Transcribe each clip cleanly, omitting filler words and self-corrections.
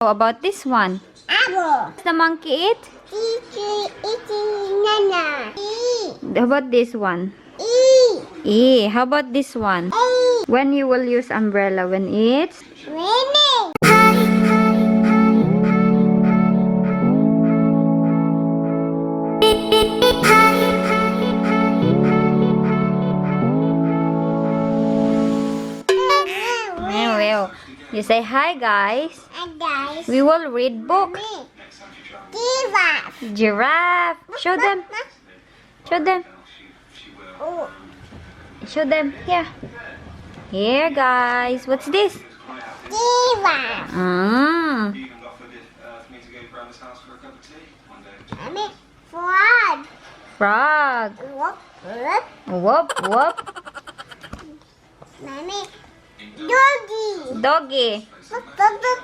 How about this one? Apple. Does the monkey eat? Eating Nana. How about this one? E. E. How about this one? A. When you will use umbrella? When it's Raining. well. You say hi guys. And guys. We will read book. Giraffe. Giraffe. Show them. Show them. Oh. Show them. Here. Here guys. What's this? Giraffe. Mommy. Frog. Frog. Whoop. Whoop. Whoop whoop. Mommy. Doggy. Doggy. Whoop, whoop, whoop.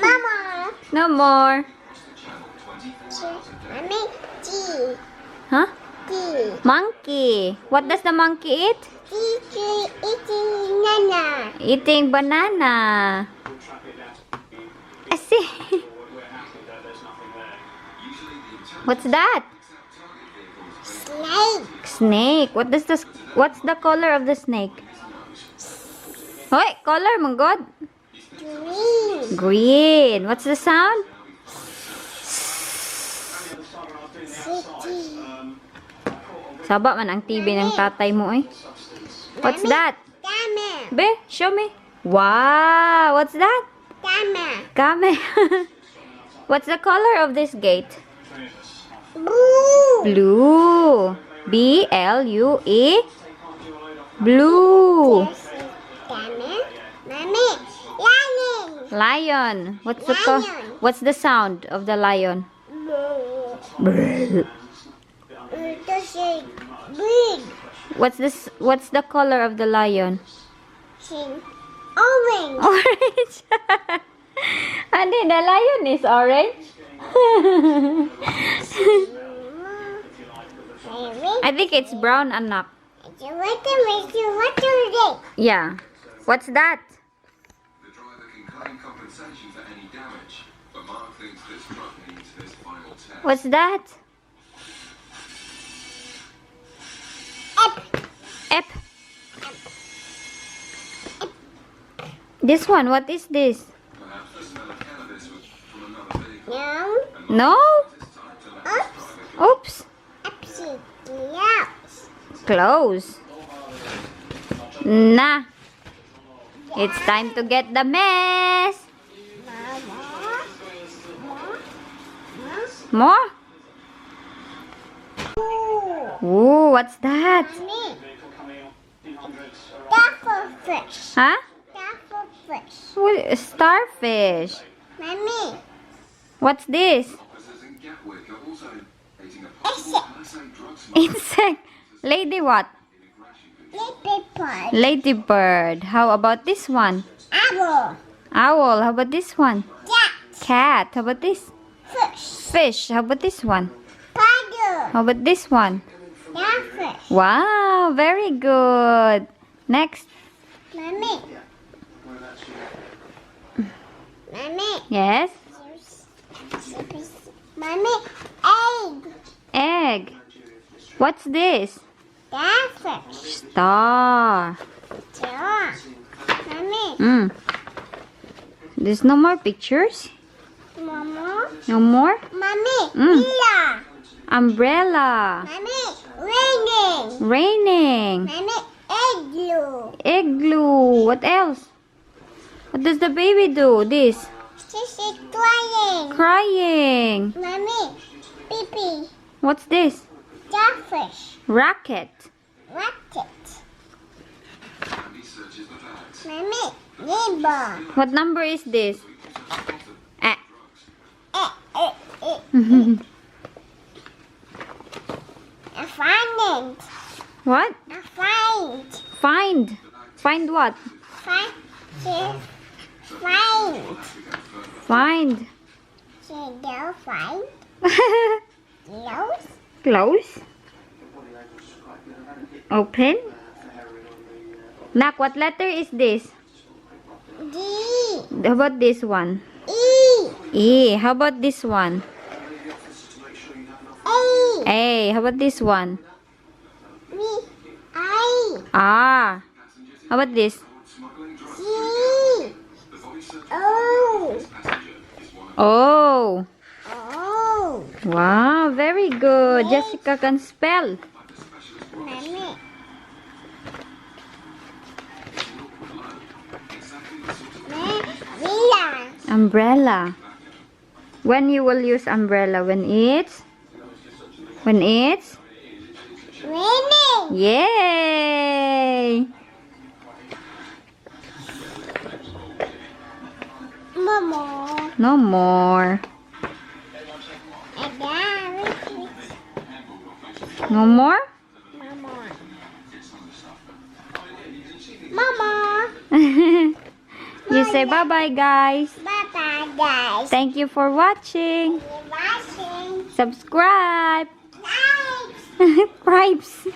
Mama. No more. Mommy. G. Huh? G. Monkey. What does the monkey eat? Eating Nana. Eating banana. I see. What's that? Snake. Snake. What's the color of the snake? Hoy, color mong god. Green. Green. What's the sound? City. Saba man ang TV ng tatay mo eh. What's that? Camel. Be, show me. Wow, what's that? Camel. Camel. What's the color of this gate? Blue. Blue. B-L-U-E. Blue. Camel. Mommy. Lion. Lion. Lion. What's the sound of the lion? Blue. This is big. What's the color of the lion? Orange. Orange. Andi, the lion is orange. I think it's brown, anak. Yeah. What's that? The driver can claim compensation for any damage, but Mark thinks this truck needs his final test. What's that? Ep. This one, what is this? Perhaps the smell of cannabis was from another vehicle. No. No? It's time to let Oops. Oops. Upside down. Close. Nah. It's time to get the mess. More? Ooh, what's that? Starfish. Huh? Starfish. What, starfish. Mommy. What's this? officers in Gatwick are also investigating a possible illicit drug smuggling Insect. Lady what? Paper. Ladybird. How about this one? Apple. Owl. How about this one? Cat. Cat. How about this? Fish. Fish. How about this one? Spider. How about this one? Starfish. Wow, very good. Next. Mommy. Mommy. Yes. Mommy. Egg. Egg. What's this? Starfish. Star. Sure. Mommy. There's no more pictures? Mama. No more? Mommy. Mm. Mila. Umbrella. Mommy. Raining. Raining. Mommy. Igloo. Igloo. What else? What does the baby do? This. She's crying. Crying. Mommy. Pee-pee. What's this? Starfish. Rocket. Rocket. Andy searches the bags. Mommy. Neighbor. What number is this? Ah. I find it. What? I find. Find. Find what? Find. Find. Find. They'll find. Close. Close. Open. Nak, what letter is this? D. How about this one? E. E. How about this one? A. A. How about this one? B. I. R. How about this? C. O. O. O. Wow, very good. Jessica can spell. Mommy. Mila. Umbrella. When you will use umbrella? When it's Winning. yay! Mama. No more. Again. No more? Mama. Mama. You say bye-bye, guys. Bye-bye, guys. Thank you for watching. You're watching. Subscribe. Bye. Cripes.